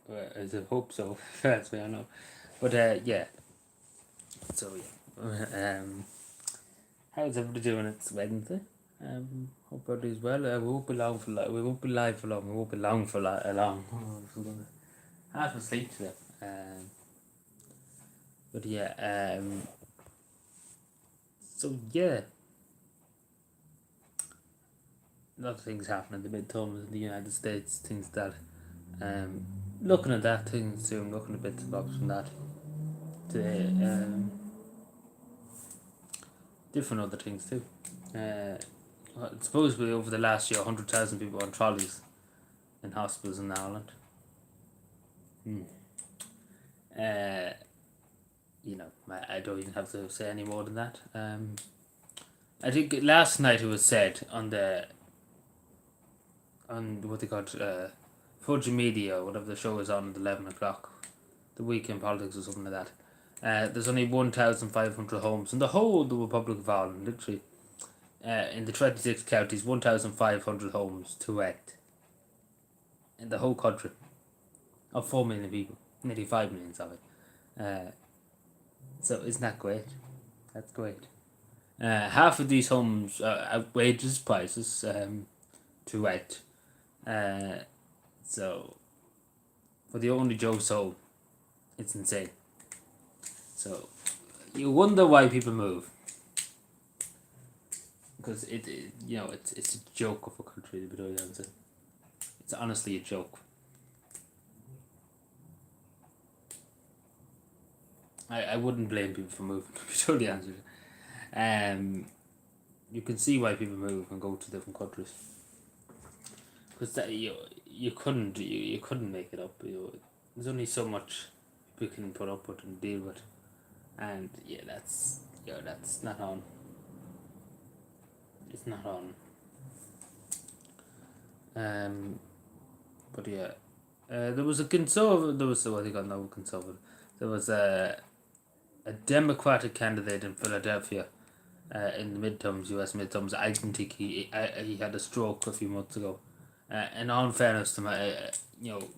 I hope so. That's what I know. But yeah. So yeah. How's everybody doing? It's Wednesday. Hope everybody's well. We won't be long for we won't be live for long. We won't be long for long. Half asleep today. But yeah. So yeah, a lot of things happen in the midterms in the United States. Things that um, looking at that things soon. Looking at bits and bobs from that today. Different other things too. Supposedly over the last year, 100,000 people on trolleys in hospitals in Ireland. Uh, I don't even have to say any more than that. I think last night it was said on what they called Fudge Media, whatever the show is on at 11 o'clock, the weekend politics or something like that. There's only 1,500 homes in the whole of the Republic of Ireland, literally. In the 26 counties, 1,500 homes to rent in the whole country of 4 million people, nearly 5 million, sorry. So isn't that great? That's great. Half of these homes are outrageous prices to rent. So for the only Joe Soul, it's insane. So you wonder why people move. Because it's a joke of a country to be totally honest. It's honestly a joke. I wouldn't blame people for moving, to be totally honest with you. You can see why people move and go to different countries. Because that you couldn't make it up. There's only so much we can put up with and deal with, and that's not on. It's not on. But yeah, there was a conservative. There was what they call now conservative. There was a Democratic candidate in Philadelphia. In the midterms, U.S. midterms, I didn't think he had a stroke a few months ago. And all fairness to my,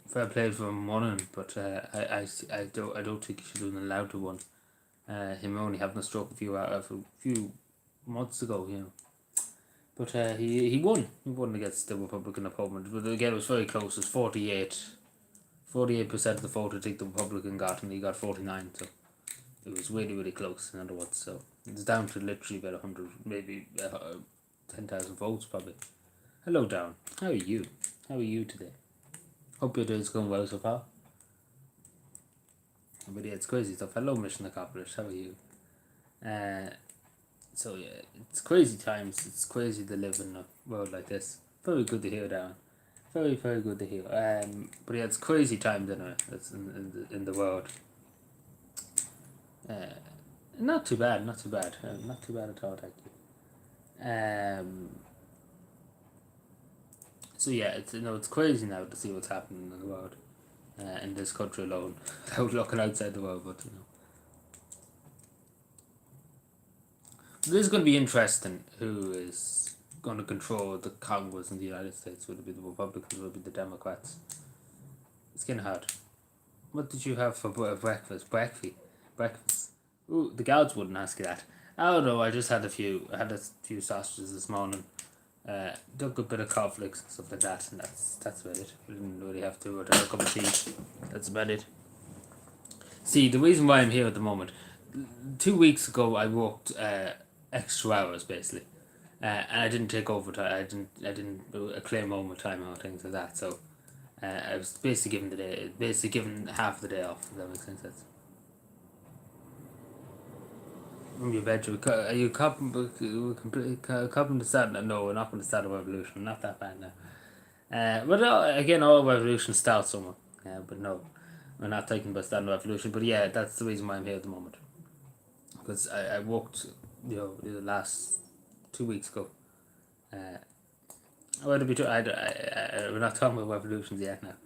fair play for him winning, but I don't think he should have been allowed to win. Him only having a stroke a few months ago, But he won. He won against the Republican opponent. But again, it was very close. It was 48% of the vote I think the Republican got, and he got 49. So it was really, really close, in other words. So it's down to literally about 100, maybe 10,000 votes, probably. Hello, Darren. How are you? How are you today? Hope your day's going well so far. But yeah, it's crazy stuff. Hello, Mission Accomplished. How are you? So yeah, it's crazy times. It's crazy to live in a world like this. Very good to hear, Darren. Very, very good to hear. But yeah, it's crazy times anyway. That's in the world. Not too bad. Not too bad. Not too bad at all. Thank you. So yeah, it's crazy now to see what's happening in the world, in this country alone, without looking outside the world. But this is going to be interesting. Who is going to control the Congress in the United States? Will it be the Republicans? Will it be the Democrats? It's getting hard. What did you have for breakfast? Breakfast. Ooh, the guards wouldn't ask you that. I don't know. I just had a few. I had a few sausages this morning. Took a bit of cornflakes and stuff like that, and that's about it. We didn't really have to order a cup of tea. That's about it. See, the reason why I'm here at the moment, 2 weeks ago I worked extra hours basically, and I didn't take overtime. I didn't claim overtime or things like that. So I was basically given half the day off. If that makes sense. From your bedroom, are you copying the start? No, we're not going to start a revolution. Not that bad now. But again, all revolutions start somewhere. But no, we're not talking about starting a revolution. But yeah, that's the reason why I'm here at the moment. Because I worked, the last 2 weeks ago. We're not talking about revolutions yet now.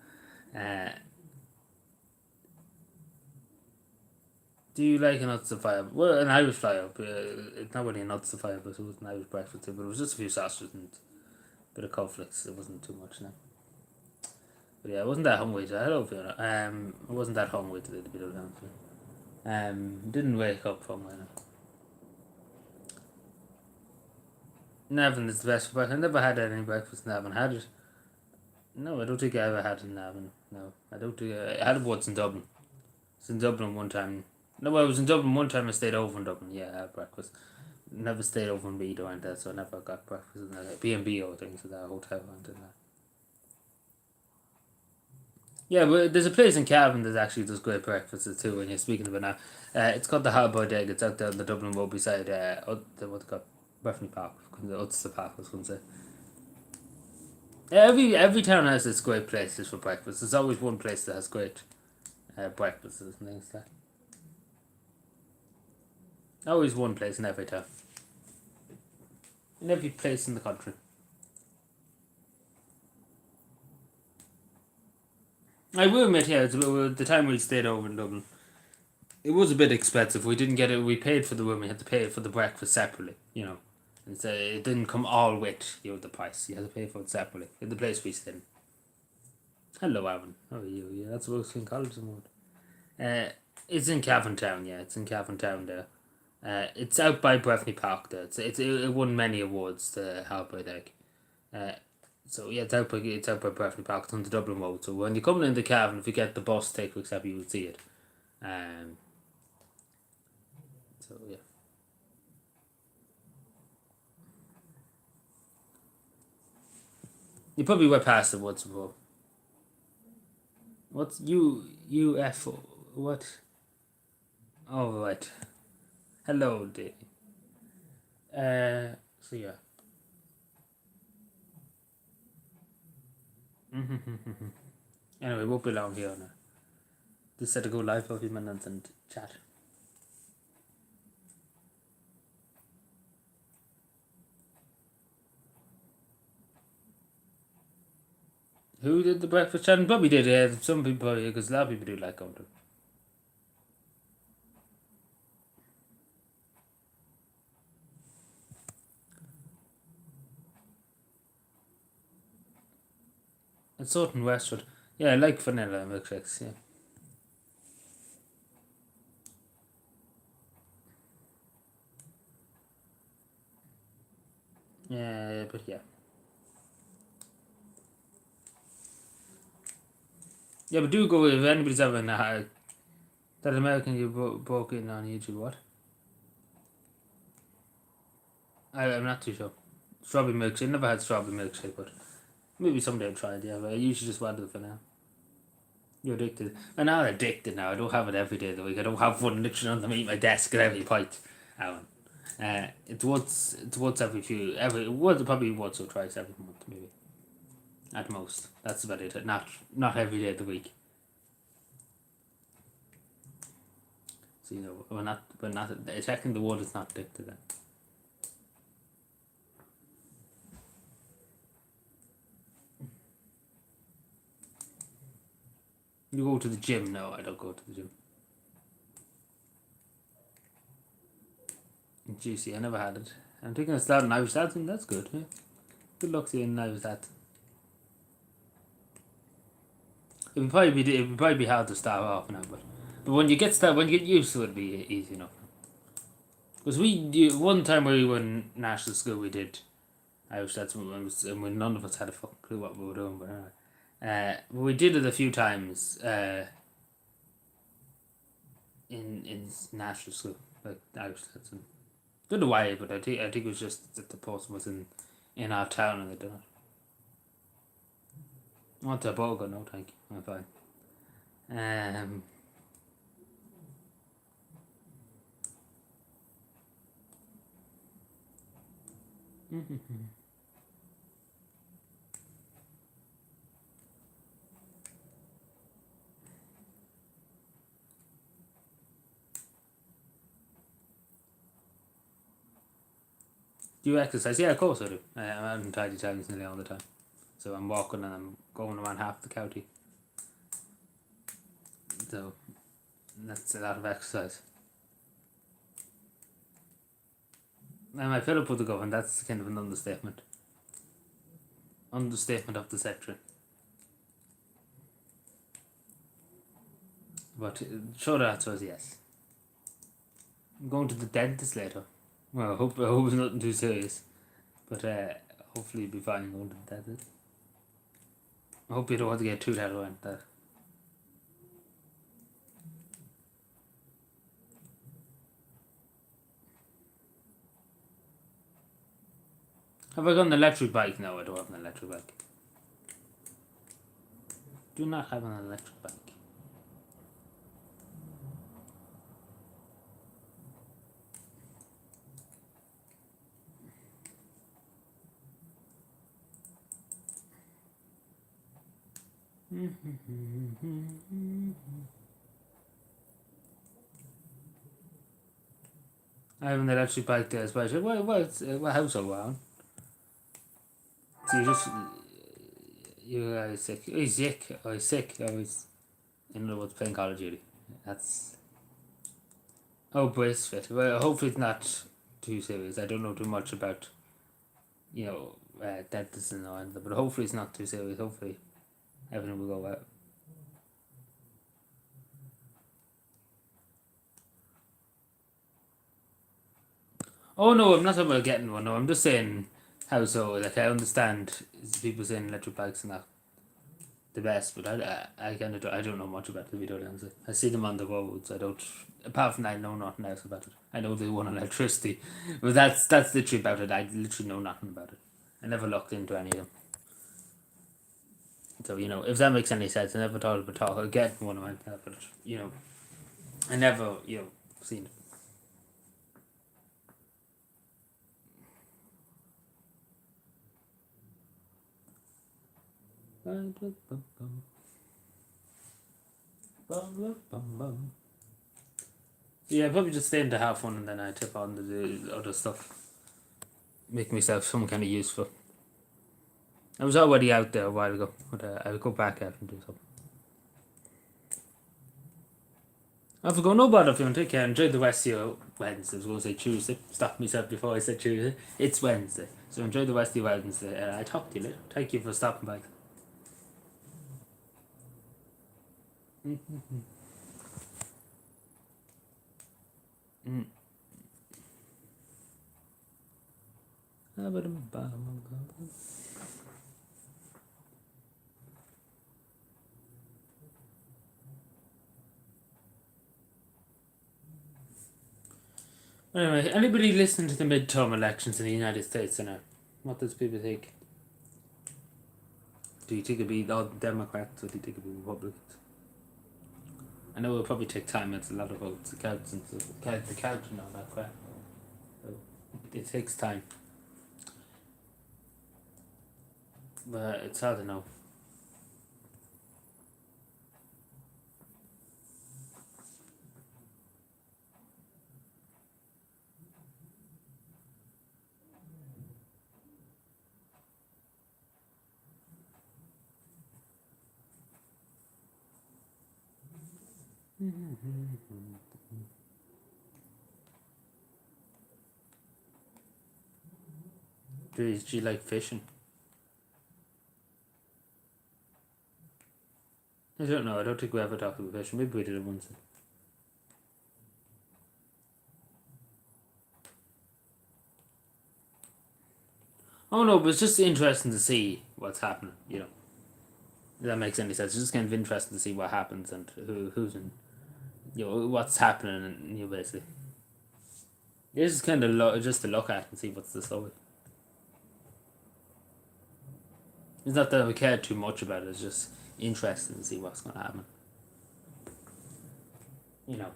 Do you like a nuts to fire? Well, an Irish fire. It's not really a nuts to fire, but it was an Irish breakfast too. But it was just a few sausages and a bit of cornflakes. It wasn't too much now. But yeah, I wasn't that hungry. So hello, Fiona. I wasn't that hungry today, to be honest. Didn't wake up hungry. Navan is the best for breakfast. I never had any breakfast in Navan. Had it? No, I don't think I ever had it in Navan. No, I don't think I had it once in Dublin. I was in Dublin one time. No, I was in Dublin one time. I stayed over in Dublin. Yeah, I had breakfast. Never stayed over in Mead or anything, that, so I never got breakfast in that B&B or things like that, hotel or anything like that. Yeah, but there's a place in Cavan that actually does great breakfasts too. When you're speaking about now, it's called the Hard Boiled Egg. It's out there on the Dublin Road beside what's it called, Breffni Park, the Ulster Park. I was going to say. Yeah, every town has its great places for breakfast. There's always one place that has great breakfasts and things like that. Always one place in every town, in every place in the country. I will admit, yeah, the time we stayed over in Dublin, it was a bit expensive. We didn't get it. We paid for the room. We had to pay for the breakfast separately. And so it didn't come all with the price. You had to pay for it separately in the place we stayed in. Hello, Alan. How are you? Yeah, that's what in college moment. It's in Cavan Town. Yeah, it's in Cavan Town there. It's out by Breffni Park there. It won many awards. The Halberd Egg. So yeah, it's out by Breffni Park. It's on the Dublin Road. So when you're coming into Cavan, if you get the bus, take Quickstep, you would see it. So yeah. You probably went past it once before. What's UFO? What? Oh right. Hello, Dave. So yeah. Anyway, won't be long here now. Just set to go live for a few minutes and chat. Who did the breakfast chat? Probably did. Yeah, some people, because a lot of people do like going to. It's sort in Westwood. Yeah, I like vanilla milkshakes. Yeah. Yeah, but yeah. Yeah, but do go if anybody's ever in that American you broke in on YouTube. What? I'm not too sure. Strawberry milkshake. Never had strawberry milkshake, but maybe someday I'll try it. Yeah, but I usually just want it for now. You're addicted. I'm not addicted now. I don't have it every day of the week. I don't have one literally underneath my desk at every point. Alan. It's once probably once or twice every month maybe. At most. That's about it. Not every day of the week. So we're not checking the word is not addicted then. You go to the gym? No, I don't go to the gym. Juicy, I never had it. I'm thinking of starting Irish dancing. That's good. Yeah. Good luck to you in Irish dancing. It would probably be hard to start off now, but when you get used to it, it'll be easy enough. Because one time when we were in national school, we did Irish dancing, and when none of us had a fucking clue what we were doing. But anyway, we did it a few times in national school, like Irish dancing. Don't know why, but I think it was just that the person was in our town and they did it. I want a burger, no thank you. I'm fine. Do you exercise? Yeah, of course I do. I'm out in tidy towns nearly all the time. So I'm walking and I'm going around half the county. So that's a lot of exercise. And I fill up with the government, that's kind of an understatement. Understatement of the century. But short answer is yes. I'm going to the dentist later. Well, I hope it's nothing too serious. But hopefully you'll be fine going to the dentist. I hope you don't want to get too that around that. Have I got an electric bike? No, I don't have an electric bike. Do not have an electric bike. I have an electric bike there, especially. What house are we on? So you are sick. Oh, he's sick. Oh, he's sick. Oh, he's in other words playing Call of Duty. That's brace fit. Well, hopefully it's not too serious. I don't know too much about dentists and all that, but hopefully it's not too serious. Hopefully everything will go well. Oh no, I'm not talking about getting one. No, I'm just saying how so. Like I understand people saying electric bikes are not the best, but I kind of I don't know much about the video games. I see them on the roads. I don't. Apart from that, I know nothing else about it. I know they want electricity, but that's literally about it. I literally know nothing about it. I never looked into any of them. So if that makes any sense, I never thought about getting one of my but I never seen it. Yeah, probably just stay in to have fun and then I tip on the other stuff. Make myself some kind of useful. I was already out there a while ago, but I'll go back out and do something. I've got no bother if you want to take care. Enjoy the rest of your Wednesday. I was going to say Tuesday. Stop myself before I said Tuesday. It's Wednesday. So enjoy the rest of your Wednesday. I talk to you later. Thank you for stopping by. Anyway, anybody listening to the midterm elections in the United States now? What does people think? Do you think it'll be all Democrats or do you think it'll be Republicans? I know it'll probably take time. It's a lot of votes, the counts and the count and all that crap. So it takes time. But it's hard to know. Do you like fishing? I don't know. I don't think we ever talked about fishing. Maybe we did it once. Oh no, but it's just interesting to see what's happening. If that makes any sense. It's just kind of interesting to see what happens and who's in. What's happening and basically. This is kind of just to look at and see what's the story. It's not that we care too much about it. It's just interesting to see what's going to happen. You know.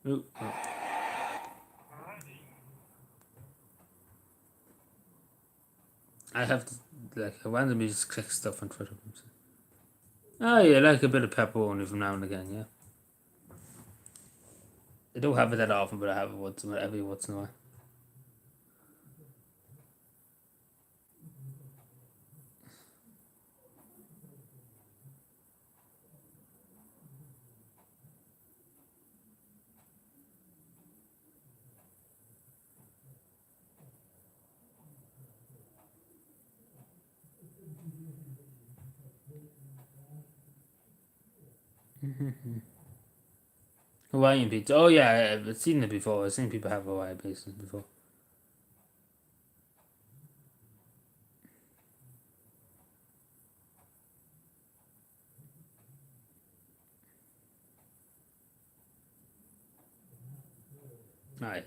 Ooh, oh. I have to, I randomly just click stuff on Twitter. Oh yeah, like a bit of pepperoni from now and again, yeah. I don't have it that often, but I have it every once in a while. Hawaiian pizza. Oh yeah, I've seen it before. I've seen people have Hawaiian pizzas before. Aye.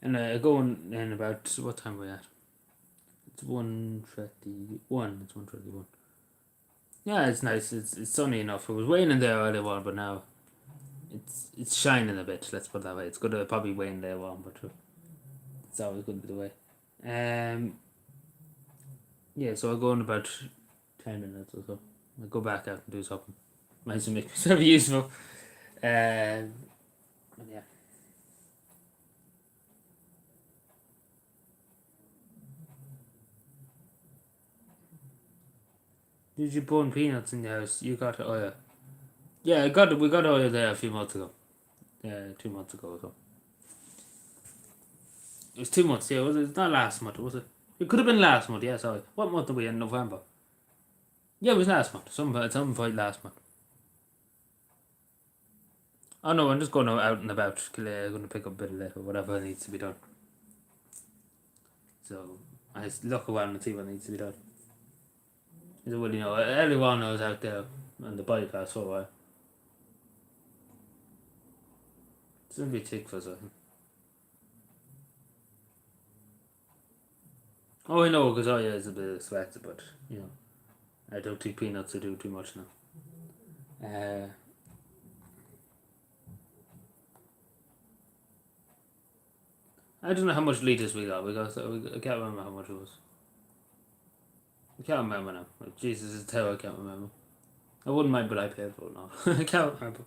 And going in about what time are we at? It's 1:31. It's 1:31. Yeah, it's nice. It's sunny enough. It was raining there earlier on, but now it's shining a bit. Let's put it that way. It's gonna probably rain there on, but it's always going to be the way. Yeah. So I'll go in about 10 minutes or so. I'll go back out and do something. Might as well make myself useful. Yeah. Did you burn peanuts in the house? You got oil. Yeah, I got it. We got oil there a few months ago. 2 months ago or so. It was 2 months. Yeah, was it? It's not last month, was it? It could have been last month. Yeah, sorry. What month are we in? November. Yeah, it was last month. Some point last month. Oh no, I'm just going out and about. I'm going to pick up a bit of litter, whatever needs to be done. So I just look around and see what needs to be done. Well, everyone knows out there on the bypass for a while. It's going to be thick for something. Oh, I know, because it's a bit sweaty, but I don't think peanuts will do too much now. I don't know how much liters we got. I can't remember how much it was. I can't remember now. Jesus, it's terrible. I can't remember. I wouldn't mind, but I paid for it now. I can't remember.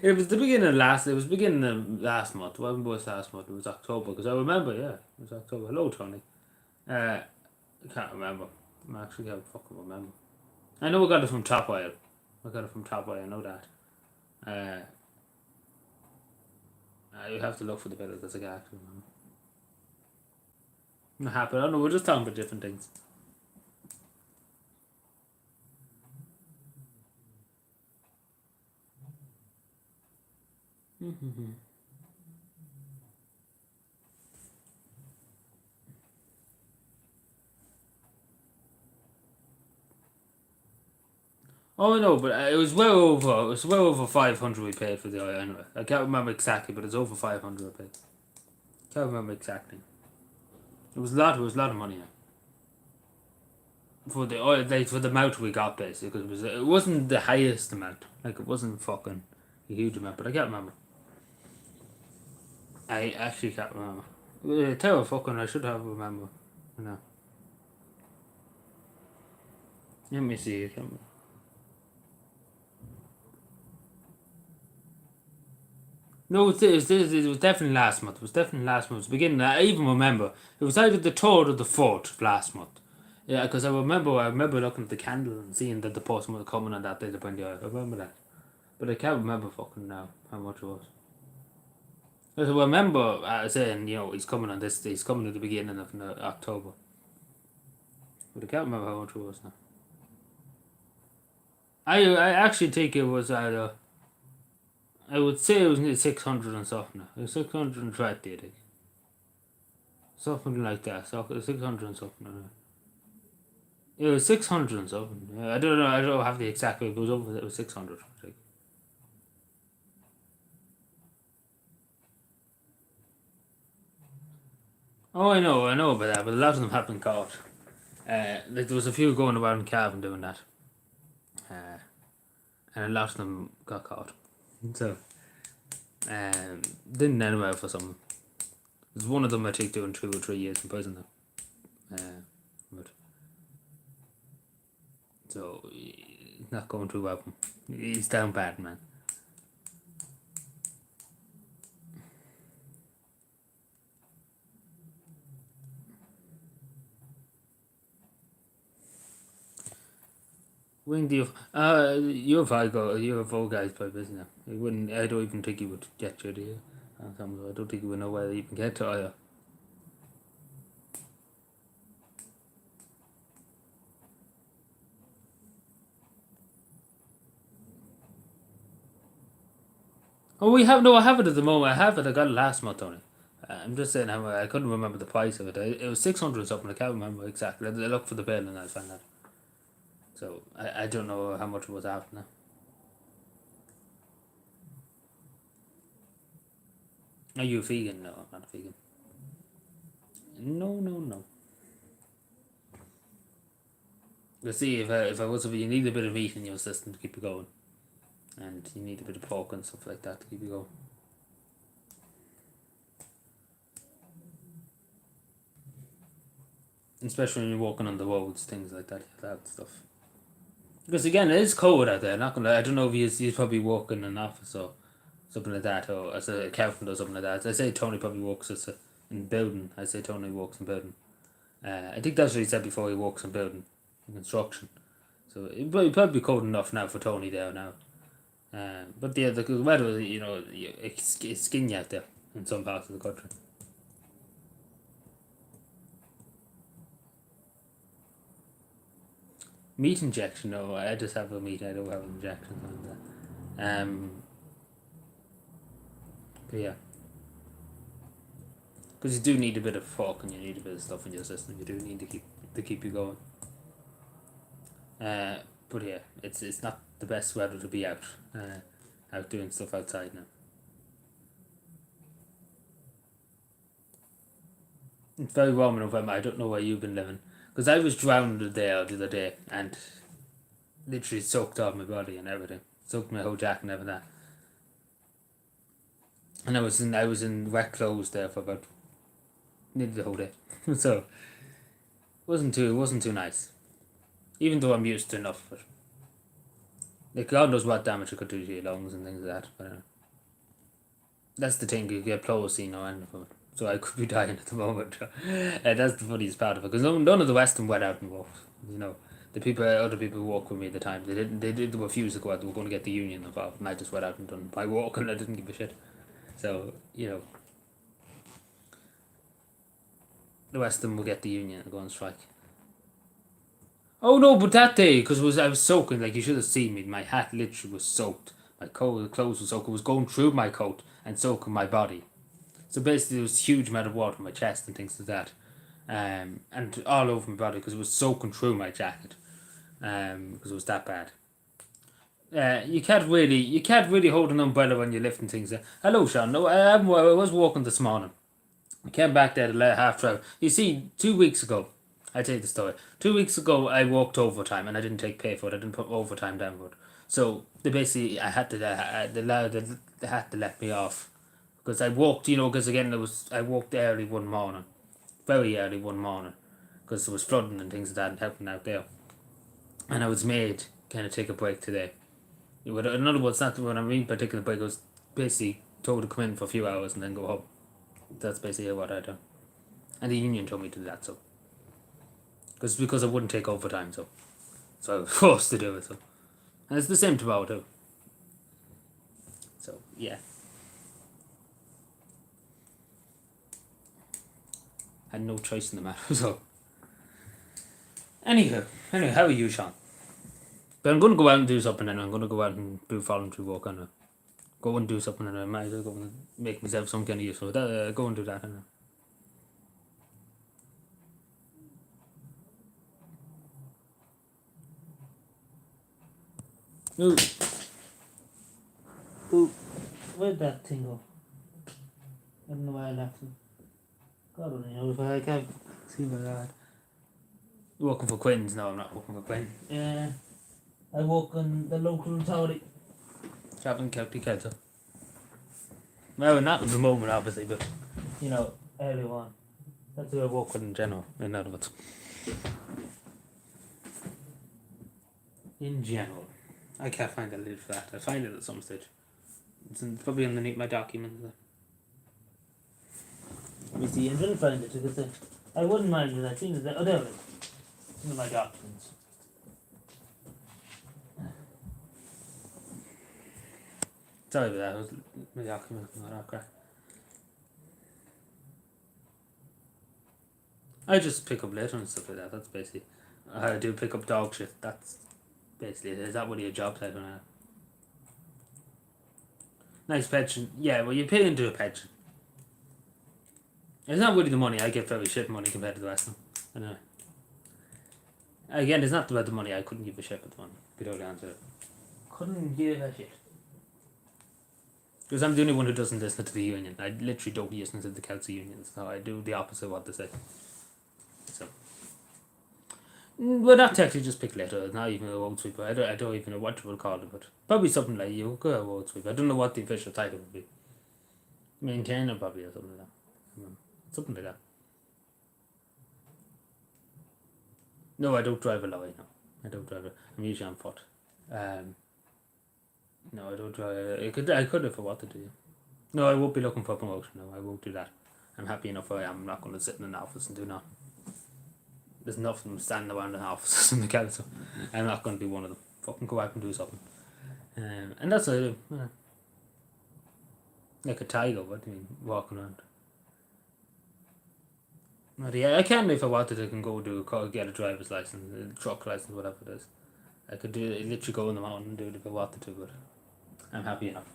It was beginning of last month. When was last month? It was October. Because I remember, yeah, it was October. Hello, Tony. I can't remember. I actually can't fucking remember. I know I got it from Top Oil. I know that. You have to look for the bill because I can't actually remember. I'm not happy. I don't know. We're just talking about different things. Oh no, but it was well over. It was well over 500 we paid for the oil anyway. I can't remember exactly, but it's over 500 I paid. Can't remember exactly. It was a lot. It was a lot of money. For the oil, for the amount we got basically, because it wasn't the highest amount. Like it wasn't fucking a huge amount, but I can't remember. I actually can't remember. Terrible fucking. I should have remember. No. Let me see. I can't remember. No, it was definitely last month. It was definitely last month. It was beginning. I even remember. It was either the 3rd or the 4th of last month. Yeah, because I remember looking at the candle and seeing that the postman was coming on that day to bring the oil. I remember that. But I can't remember fucking now how much it was. I remember saying, he's coming on this day. He's coming at the beginning of October. But I can't remember how much it was now. I actually think it was either. I would say it was near 600 and something. It was 620, I think. Something like that. So 600 and something. It was 600 and something. I don't know. I don't have the exact figure. It was over. It was 600. Like. Oh, I know about that. But a lot of them have been caught. Like there was a few going around Cavan doing that, and a lot of them got caught. So, didn't end well for some. There's one of them I think doing 2 or 3 years in prison now. But so he's not going too well. He's down bad, man. When do UFO guys by business. He wouldn't. I don't even think he would get you there. I don't think he would know where they even get to either. Oh, we have no. I have it at the moment. I have it. I got it last month, Tony. I'm just saying. I couldn't remember the price of it. It was 600 something. I can't remember exactly. I looked for the bill and I found that. So I don't know how much it was after now. Are you a vegan? No, I'm not a vegan. No. You see, if I was a vegan, you need a bit of meat in your system to keep it going, and you need a bit of pork and stuff like that to keep it going. Especially when you're walking on the roads, things like that, that stuff. Because again, it is cold out there. Not gonna. I don't know if he's probably working in an office or something like that, or as a accountant or something like that. I say Tony probably works in building. I say Tony works in building. I think that's what he said before. He works in building, in construction. So it probably be cold enough now for Tony there now. But yeah, the weather, it's skinny out there in some parts of the country. Meat injection? No, I just have a meat. I don't have an injection on that. But yeah, because you do need a bit of fog and you need a bit of stuff in your system. You do need to keep you going. But yeah, it's not the best weather to be out doing stuff outside now. It's very warm in November. I don't know where you've been living, because I was drowned there the other day and literally soaked off my body and everything, soaked my whole jacket and everything. And I was in wet clothes there for about nearly the whole day, so it wasn't too nice. Even though I'm used to enough, but like God knows what damage it could do to your lungs and things like that. But that's the thing, you get pleurisy, and so I could be dying at the moment. That's the funniest part of it, because none of the Western went out and walked. The other people who walked with me at the time, they did refuse to go out. They were going to get the union involved, and I just went out and done my walk, and I didn't give a shit. So the Western will get the union and go on strike. Oh no, but that day, because I was soaking, like you should have seen me. My hat literally was soaked. My clothes were soaked. It was going through my coat and soaking my body. So basically, there was a huge amount of water on my chest and things like that, and all over my body because it was soaking through my jacket, because it was that bad. You can't really hold an umbrella when you're lifting things. Hello, Sean. No, I was walking this morning. I came back there to half hour. You see, 2 weeks ago, I tell you the story. 2 weeks ago, I walked overtime and I didn't take pay for it. I didn't put overtime down for it. So they basically, I had to, they had to let me off because I walked. Because again, I walked early one morning, very early one morning, because there was flooding and things like that and helping out there, and I was made kind of take a break today. In other words, not when I mean particular break. I was basically told to come in for a few hours and then go home. That's basically what I done, and the union told me to do that. So, because I wouldn't take overtime, so I was forced to do it. So, and it's the same tomorrow too. So yeah, I had no choice in the matter. So, anyway, how are you, Sean? But I'm gonna go out and do something, and I'm gonna go out and do voluntary work on it. Go and do something, and I might as well go and make myself some kind of use of that. Go and do that, and. Ooh. Ooh. Where'd that thing go? I don't know why I left it. God only knows why I can't see my dad. You're working for Quinn's? No, I'm not working for Quinn. Yeah. I work in the local authority. Travelling County Council. Well, not at the moment, obviously, but, you know, early on. That's who I work with in general, in other words. In general. I can't find a lid for that. I'll find it at some stage. It's probably underneath my documents. Let me see, I'm trying to find it because I wouldn't mind it. I think it's there it is. It's in my documents. Sorry about that, it was my documents and all that crap. I just pick up litter and stuff like that, that's basically. I do pick up dog shit, that's basically it. Is that what your job title now? Nice pension. Yeah, well, you pay into a pension. It's not really the money. I get very shit money compared to the rest of them. Anyway. Again, it's not about the money. I couldn't give a shit about the money. Be totally honest with it. Couldn't give a shit. Because I'm the only one who doesn't listen to the union. I literally don't listen to the council unions. So I do the opposite of what they say. So. Well, not technically just pick litter. It's not even a road sweeper. I don't even know what you would call it, but probably something like you go a road sweeper. I don't know what the official title would be. Maintainer probably or something like that. Something like that. No, I don't drive a lorry. No, I don't drive it. I'm usually on foot. No, I don't drive. I could if I wanted to. Yeah. No, I won't be looking for a promotion. No, I won't do that. I'm happy enough where I am. I'm not going to sit in an office and do nothing. There's enough of them standing around in offices in the council. I'm not going to be one of them. Fucking go out and do something. And that's what I do. Yeah. Like a tiger, what do you mean? Walking around. But yeah, I can if I wanted. I can go get a driver's license, a truck license, whatever it is. I could literally go in the mountain and do it if I wanted to, but I'm happy enough.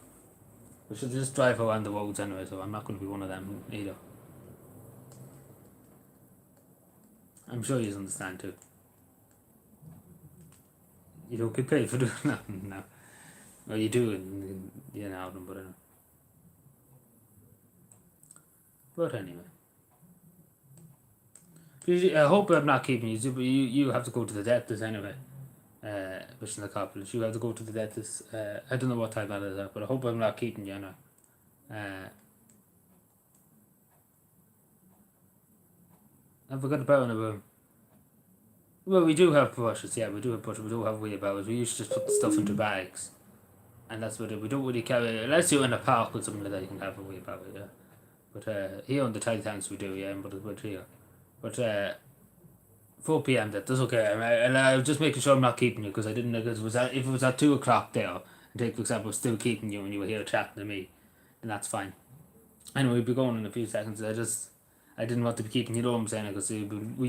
We should just drive around the roads anyway, so I'm not going to be one of them either. I'm sure you understand too. You don't get paid for doing nothing now. Well, you do in Alden, but I don't. But anyway. I hope I'm not keeping you, but you have to go to the dentist anyway. Which is the couple. You have to go to the dentist. I don't know what time that is, but I hope I'm not keeping you now. I forgot about in a room. Well, we do have brushes, yeah, we do have brushes, we do have wheelbarrows. We used to just put the stuff into bags. And that's what we don't really carry, unless you're in a park or something like that, you can have a wheelbarrow, yeah. But here on the tight times we do, yeah, but here. But 4 p.m. that's okay. And I was just making sure I'm not keeping you because I didn't know if it was at 2 o'clock there, and take for example, still keeping you and you were here chatting to me, then that's fine. Anyway, we'll be going in a few seconds. I didn't want to be keeping you, know what I'm saying, because you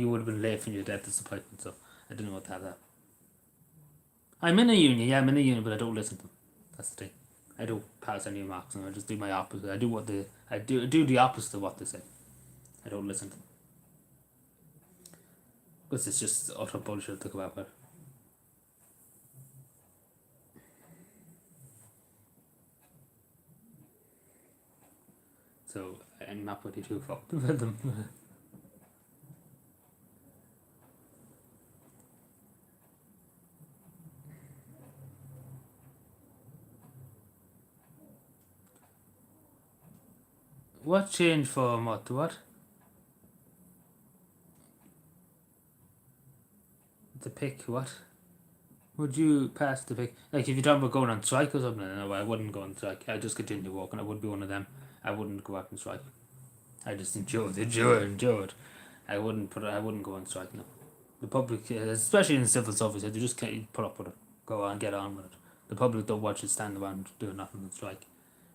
would have been late for your dentist appointment, so I didn't want to have that. I'm in a union, but I don't listen to them. That's the thing. I don't pass any marks, and I just do my opposite. I do the opposite of what they say. I don't listen to them. Because it's just utter bullshit to go out with. So I'm not pretty too fucked with them. What changed for what? What? The pick, what? Would you pass the pick? Like if you're talking about going on strike or something, no, I wouldn't go on strike. I'd just continue walking. I would be one of them. I wouldn't go out and strike. I just endure it. I wouldn't go on strike, no. The public, especially in civil service, they just can't put up with it. Go on, get on with it. The public don't watch you stand around doing nothing on strike.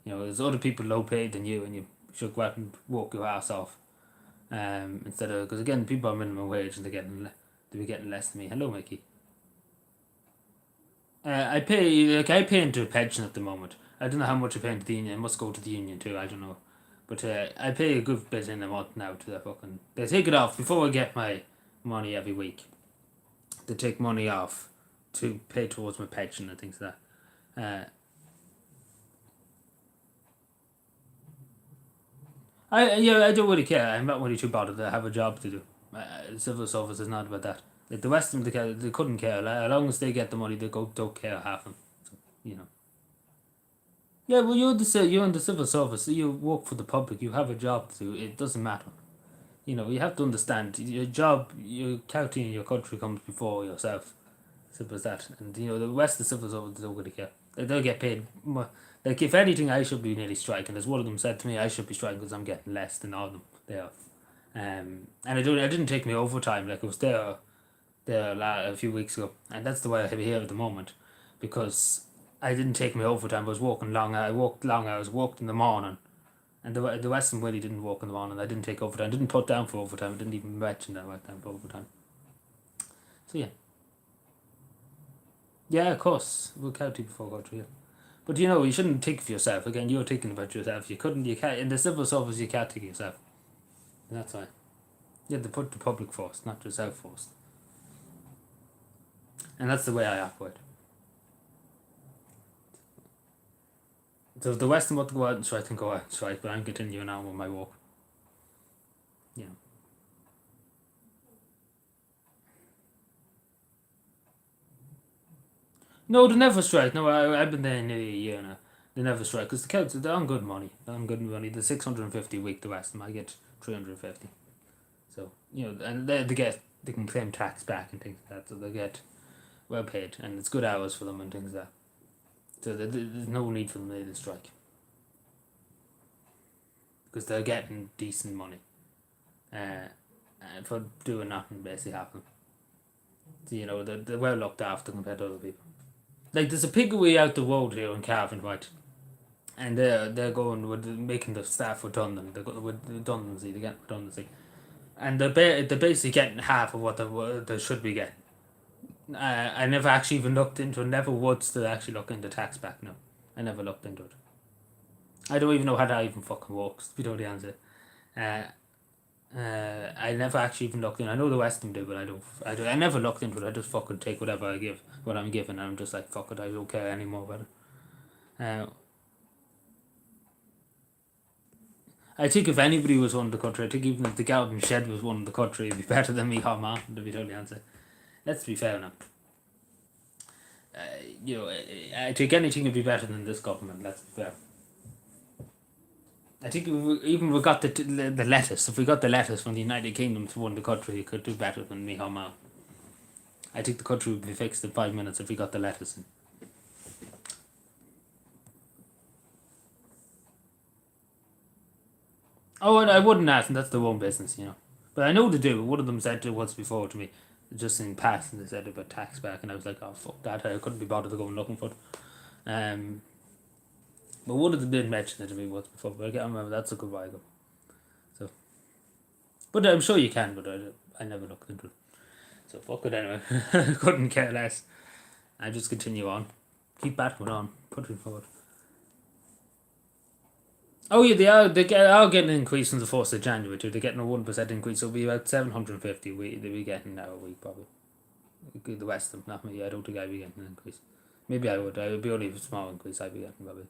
You know, there's other people low paid than you, and you should go out and walk your ass off. Instead of, because again, people are minimum wage and they'll be getting less than me. Hello, Mickey. I pay into a pension at the moment. I don't know how much I pay into the union. I must go to the union too. I don't know. But I pay a good bit in a month now to the fucking. They take it off before I get my money every week. They take money off to pay towards my pension and things like that. Uh, I don't really care. I'm not really too bothered. I have a job to do. Civil service is not about that. Like the West of them, they couldn't care. Like, as long as they get the money, they don't care half them. So, you know. Yeah, well, you're in the civil service. So you work for the public. You have a job to do. It doesn't matter. You know, you have to understand your job, your county and your country comes before yourself. Simple as that. And you know, the West of civil service they don't really care. They'll get paid more. Like if anything, I should be nearly striking. As one of them said to me, I should be striking because I'm getting less than all of them. They are. And I didn't take me overtime. Like I was there a few weeks ago, and that's the way I have here at the moment, because I didn't take me overtime. I was working long. I worked long hours. Worked in the morning, and the Western Willie didn't work in the morning. I didn't take overtime. I didn't put down for overtime. I didn't even mention that I went down for overtime. So yeah. Yeah, of course. We'll county before country. Yeah. But you know, you shouldn't think of yourself. Again, you're thinking about yourself. You can't, in the civil service, you can't think of yourself. And that's why. You have to put the public first, not yourself first. And that's the way I operate. So if the Western want to go out and strike, then go out and strike, but I'm continuing on with my work. Yeah. No, they never strike. No, I've been there nearly a year now. They never strike because the Celts they're on good money. They're on good money. The 650 a week, the Western I get 350. So you know, and they can claim tax back and things like that. So they get well paid, and it's good hours for them and things like that. So there's no need for them to strike because they're getting decent money for doing nothing basically happening. So you know they're well looked after compared to other people. Like there's a piggery out the road here in Cavan, right? And they're going with making the staff redundant. They're going with redundancy. They get redundancy, and they're basically getting half of what they should be getting. I never actually even looked into it. Never once did I actually look into tax back. No, I never looked into it. I don't even know how that even fucking works. To be totally honest, uh, I never actually even looked in. I know the Western do, but I don't. I never looked into it. I just fucking take whatever I give, what I'm given, and I'm just like fuck it. I don't care anymore about it. I think if anybody was one of the country, I think even if the Galvin Shed was one of the country, it'd be better than me, Martin, to be totally honest. Let's be fair now. You know, I think anything would be better than this government. Let's be fair. I think even we got the lettuce. If we got the lettuce from the United Kingdom to run the country, it could do better than me, Martin. I think the country would be fixed in 5 minutes if we got the lettuce in. Oh, and I wouldn't ask, and that's their own business, you know. But I know they do. One of them said it once before to me, just in passing, they said about tax back, and I was like, oh, fuck that. I couldn't be bothered to go and looking for it. But one of them did mention it to me once before, but I can't remember. That's a good while ago. So, but I'm sure you can, but I never looked into it. So, fuck it anyway. Couldn't care less. I just continue on. Keep battling on. Put it forward. Oh yeah, are getting an increase on the 1st of January too. They're getting a 1% increase. So it'll be about 750 they'll be getting now a week probably. The West of them, not me. I don't think I'd be getting an increase. Maybe I would. I would be only a small increase I'd be getting probably.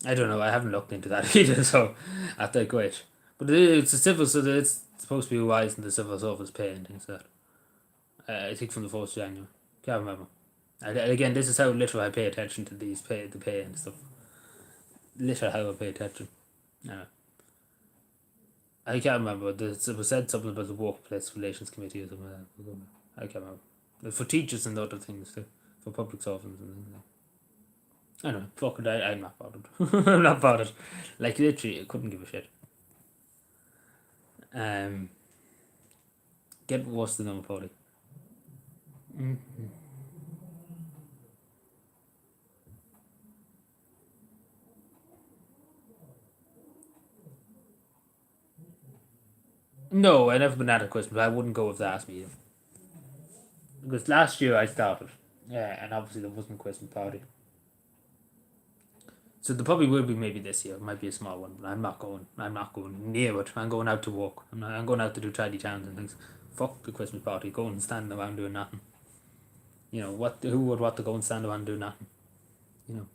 I don't know. I haven't looked into that either, so I have to quit. But it's a civil, so it's supposed to be wise in the civil service pay and things like that. I think from the 1st of January. Can't remember. Again, this is how little I pay attention to the pay and stuff. Little how I pay attention. I can't remember. It was said something about the Workplace Relations Committee or something like that. I can't remember. For teachers and other things too. For public servants and things like that. I don't know. Fuck it. I'm not bothered. I'm not bothered. Like, literally, I couldn't give a shit. Get worse than number 40. Mm-hmm. No, I never been at a Christmas. I wouldn't go if they asked me. Because last year I started. Yeah, and obviously there wasn't a Christmas party. So there probably will be maybe this year. It might be a small one, but I'm not going. I'm not going near it. I'm going out to walk. I'm going out to do tidy towns and things. Fuck the Christmas party. Go and stand around doing nothing. You know what? Who would want to go and stand around and do nothing? You know,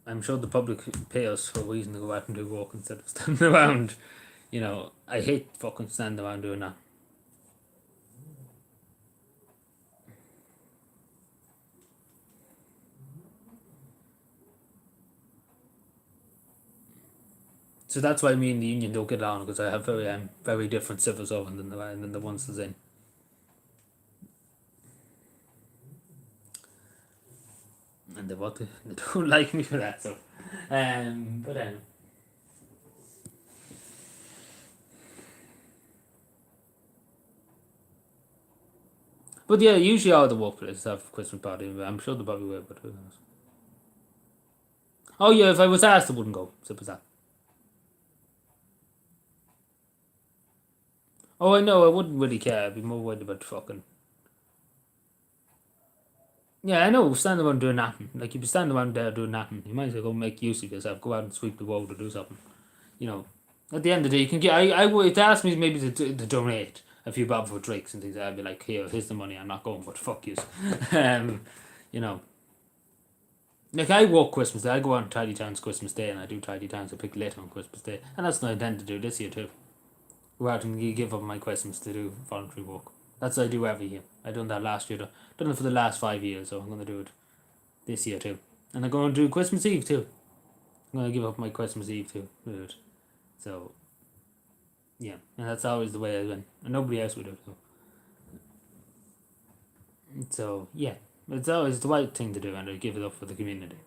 I'm sure the public pay us for a reason to go out and do work instead of standing around. You know, I hate fucking standing around doing that. So that's why me and the union don't get along, because I have very different civil servants than the ones that's in. And they don't like me for that. So, but But yeah, usually all the workplaces have Christmas party. I'm sure they probably will, but who knows? Oh yeah, if I was asked, I wouldn't go. Simple as that. Oh, I know, I wouldn't really care. I'd be more worried about fucking. Yeah, I know, standing around doing nothing. Like, you'd be standing around there doing nothing. You might as well go make use of yourself. Go out and sweep the road or do something. You know, at the end of the day, you can get. I would, if they asked me maybe to donate a few bob for drinks and things, I'd be like, here's the money. I'm not going, but fuck you. You know. Like, I work Christmas Day. I go out on Tidy Towns Christmas Day, and I do Tidy Towns. I pick late on Christmas Day. And that's what I intend to do this year, too. Go out and give up my Christmas to do voluntary work. That's what I do every year. I done that last year. Done it for the last 5 years, so I'm going to do it this year too. And I'm going to do Christmas Eve too. I'm going to give up my Christmas Eve too. Do it. So, yeah. And that's always the way I win. And nobody else would do it. So, yeah. It's always the right thing to do, and I give it up for the community.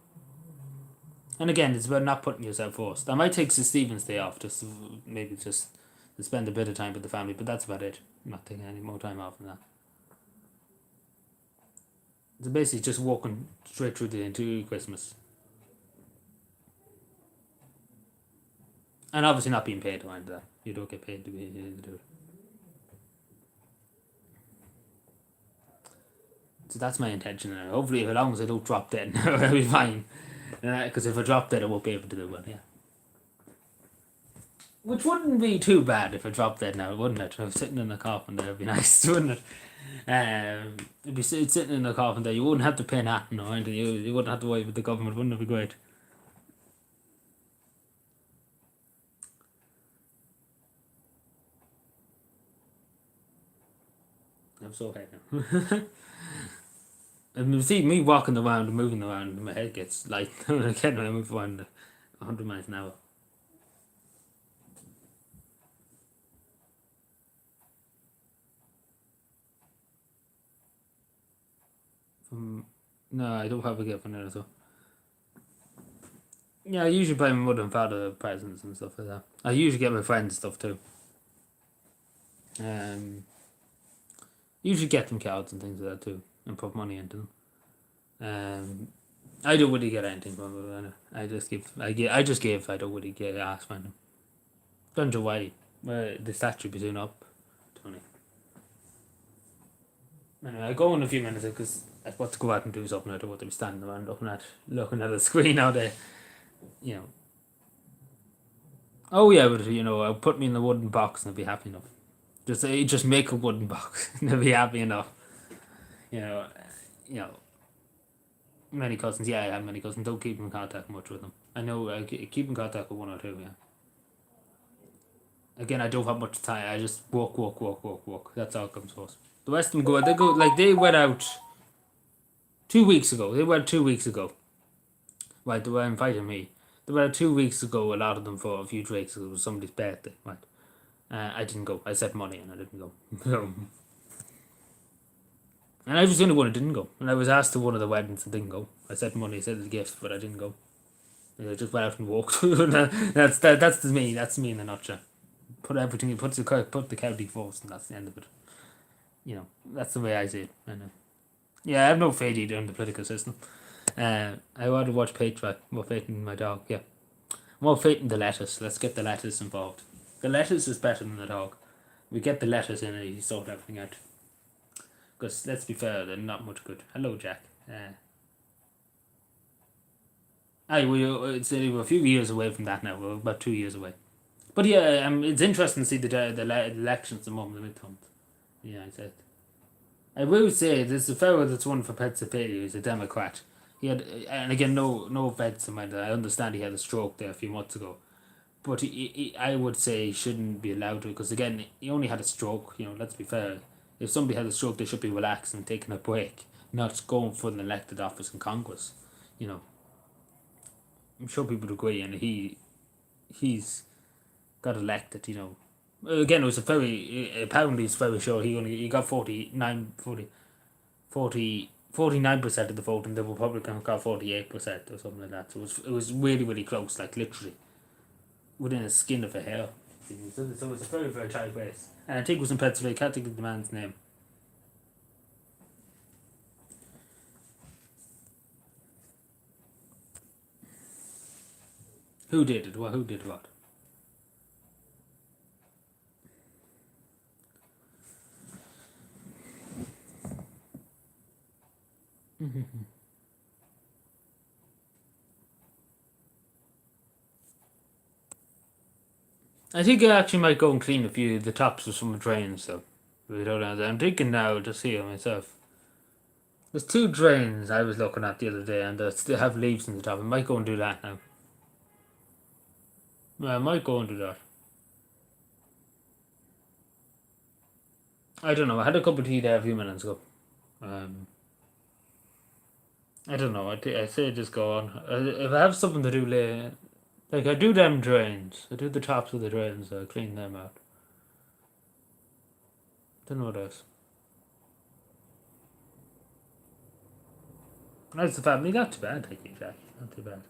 And again, it's about not putting yourself first. I might take St. Stephen's Day off, just to spend a bit of time with the family, but that's about it. I'm not taking any more time off than that. It's basically just walking straight through into Christmas. And obviously not being paid to mind that. You don't get paid to do it. So that's my intention. And hopefully, as long as I don't drop dead, I'll be fine. Because if I drop dead, I won't be able to do it. Yeah. Which wouldn't be too bad if I dropped dead now, wouldn't it? If I was sitting in a coffin there, it'd be nice, wouldn't it? It'd be sitting in a coffin there. You wouldn't have to pay nothing or anything. You wouldn't have to worry with the government. Wouldn't it be great? I'm so happy. And see me walking around and moving around, and my head gets light again when I move around 100 miles an hour. No, I don't have a gift for it, so. Yeah, I usually buy my mother and father presents and stuff like that. I usually get my friends stuff too. Usually get them cards and things like that too, and put money into them. I don't really get anything from it. I just give. I just give. I don't really get asked for them. Don't know why. The statue be soon up, Tony. Anyway, I go in a few minutes because I've got to go out and do something. I don't want to be standing around looking at a screen all day. You know. Oh yeah, but I'll put me in the wooden box and I'll be happy enough. Just make a wooden box and I'll be happy enough. You know, you know. Many cousins, yeah, I have many cousins. Don't keep in contact much with them. I know I keep in contact with one or two, yeah. Again, I don't have much time. I just walk. That's all comes first. The rest of them go. They go like they went out 2 weeks ago. They went 2 weeks ago. Right, they were inviting me. They went out 2 weeks ago. A lot of them for a few drinks. It was somebody's birthday. Right, I didn't go. I set money and I didn't go. And I was the only one who didn't go. And I was asked to one of the weddings and didn't go. I set money, I said the gift, but I didn't go. I just went out and walked. That's me. That's me in a nutshell. Put everything. Put the county first, and that's the end of it. That's the way I see it. I know. Yeah, I have no faith either in the political system. I want to watch Patriot. More faith in my dog. Yeah, more faith in the lettuce. Let's get the lettuce involved. The lettuce is better than the dog. We get the lettuce in and you sort everything out. Because let's be fair, they're not much good. Hello, Jack. We're a few years away from that now. We're about 2 years away. But yeah, it's interesting to see the elections at the moment, the midterms. Yeah, I said. I will say there's a fellow that's won for Pennsylvania who's a Democrat. He had, and again, no offense to mind. I understand he had a stroke there a few months ago, but I would say he shouldn't be allowed to, because again, he only had a stroke. Let's be fair. If somebody had a stroke, they should be relaxed and taking a break, not going for an elected office in Congress. You know, I'm sure people would agree, and he's got elected. Again, it was a very apparently it's very sure he got 49% of the vote, and the Republican got 48% or something like that. So it was really, really close, like literally within a skin of a hair. So it was a very, very tight race, and I think it was in Pennsylvania. I can't think of the man's name. Who did it? Well, who did what? I think I actually might go and clean a few of the tops of some drains, though. I'm thinking now to see it myself. There's two drains I was looking at the other day, and they still have leaves in the top. I might go and do that now. Yeah, I might go and do that. I don't know. I had a cup of tea there a few minutes ago. I don't know. I say just go on. If I have something to do later, like I do them drains, I do the tops of the drains. I clean them out. Don't know what else. How's the family? Not too bad, thank you, Jack. Not too bad.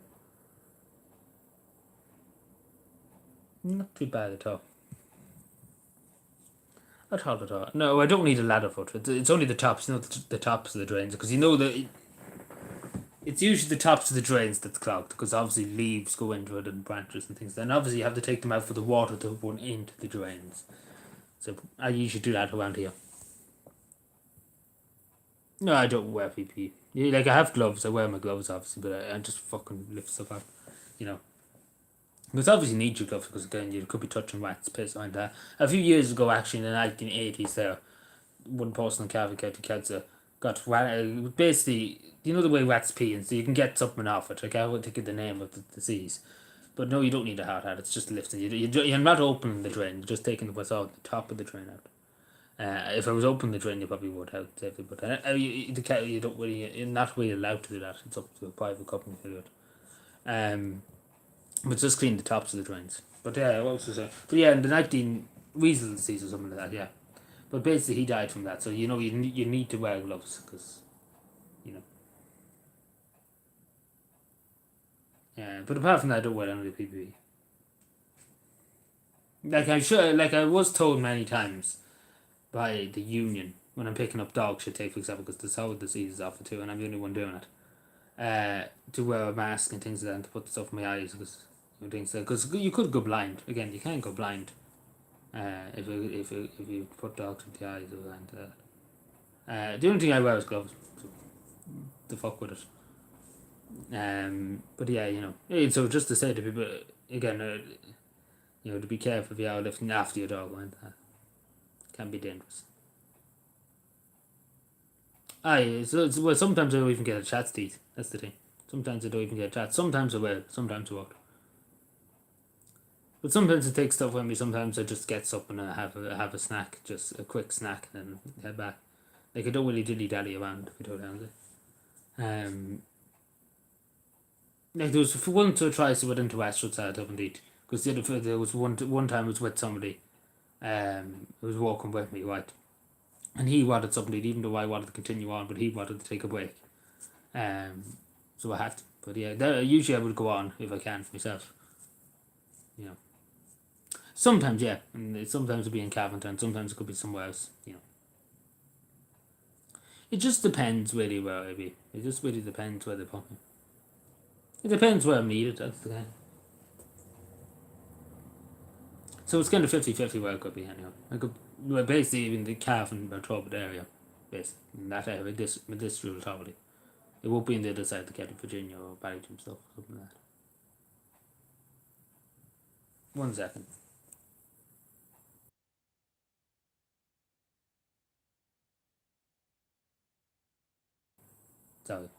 Not too bad at all. At all. No, I don't need a ladder foot. It's only the tops, the tops of the drains, because it's usually the tops of the drains that's clogged, because obviously leaves go into it and branches and things. Then obviously you have to take them out for the water to run into the drains. So I usually do that around here. No, I don't wear PPE. Yeah, like I have gloves. I wear my gloves obviously, but I just fucking lift stuff up. You know. Because obviously you need your gloves, because again you could be touching rats, piss, and that. A few years ago, actually in the 1980s, there one person in Calvin County Council got basically, the way rats pee, and so you can get something off it. Like I won't think of the name of the disease, but no, you don't need a hard hat. It's just lifting. You're not opening the drain. You're just taking what's out the top of the drain out. If I was opening the drain, you probably would have safely, but you don't really, you're not really allowed to do that. It's up to a private company to do it. But just clean the tops of the drains. But yeah, what was I saying? But yeah, in the 19 weasel disease or something like that. Yeah, but basically he died from that. So you need to wear gloves, because you know. Yeah, but apart from that, I don't wear any PPE. Like I was told many times by the union when I'm picking up dog shit, take for example, because the sour disease is off it too, and I'm the only one doing it. To wear a mask and things like that, and to put stuff in my eyes, because you could go blind. Again, you can't go blind. If you put dogs in the eyes or anything. The only thing I wear is gloves. So the fuck with it. But yeah, so just to say to people again, to be careful if you are lifting after your dog, and that can be dangerous. Aye, well, sometimes I don't even get a chat's teeth. That's the thing. Sometimes I don't even get a chat. Sometimes I will. Sometimes I won't. But sometimes I take stuff with me. Sometimes I just get something and I have a snack, just a quick snack, and then head back. Like I don't really dilly dally around, if you don't know. Like there was once or twice I went into restaurants I haven't eat, because there was one time I was with somebody, who was walking with me, right, and he wanted something to eat, even though I wanted to continue on, but he wanted to take a break, so I had to. But yeah, usually I would go on if I can for myself. You know. Sometimes, yeah, and sometimes it'll be in Cavington, sometimes it could be somewhere else. It just depends really where I be. It just really depends where they put me. It depends where I'm needed. That's the game. So it's kind of 50-50 where I could be anyway. I could basically even the Cavan or Talbot area, basically in that area, this rural Talbot. It won't be in the other side of the County, Virginia or Barrington stuff, something like that. 1 second. Sorry.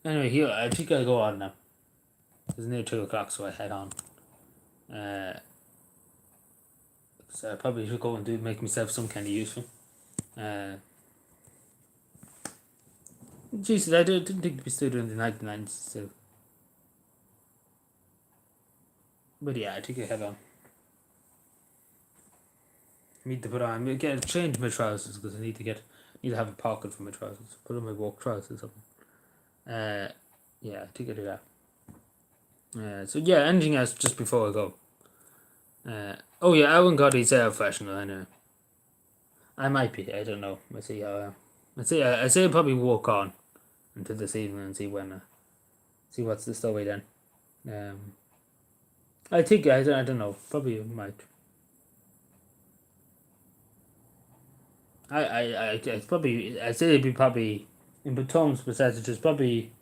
Anyway, here, I think I'll go on now. It's near 2 o'clock, so I head on. So I probably should go and make myself some kind of useful. Jesus, I didn't think to be still doing the 99 still. But yeah, I think I head on. Need to put on, change my trousers because I need to have a pocket for my trousers. Put on my work trousers or something. Yeah, I think I do that. So yeah, anything else just before I go? Oh yeah, I haven't got his air freshener anyway. I might be, I don't know. Let's see how I say I'll probably walk on until this evening and see what's the story then. I think I don't know. Probably might. It's probably I say it'd be probably in Tom's percentages probably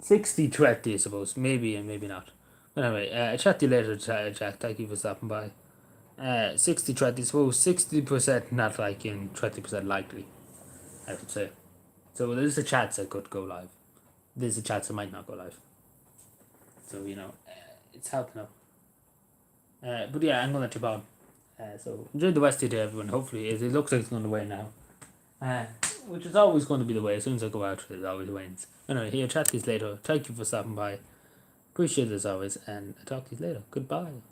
60-20, I suppose. Maybe and maybe not. But anyway, I'll chat to you later, Jack. Thank you for stopping by. 60-20, suppose 60% not liking, 20% likely, I would say. So there's a chance I could go live. There's a chance I might not go live. So, it's hard to know. But yeah, I'm going to chip on. So enjoy the rest of your day, everyone. Hopefully, it looks like it's going to win now. Which is always going to be the way. As soon as I go out, it always wins. Anyway, here, chat to you later. Thank you for stopping by. Appreciate it as always, and I'll talk to you later. Goodbye.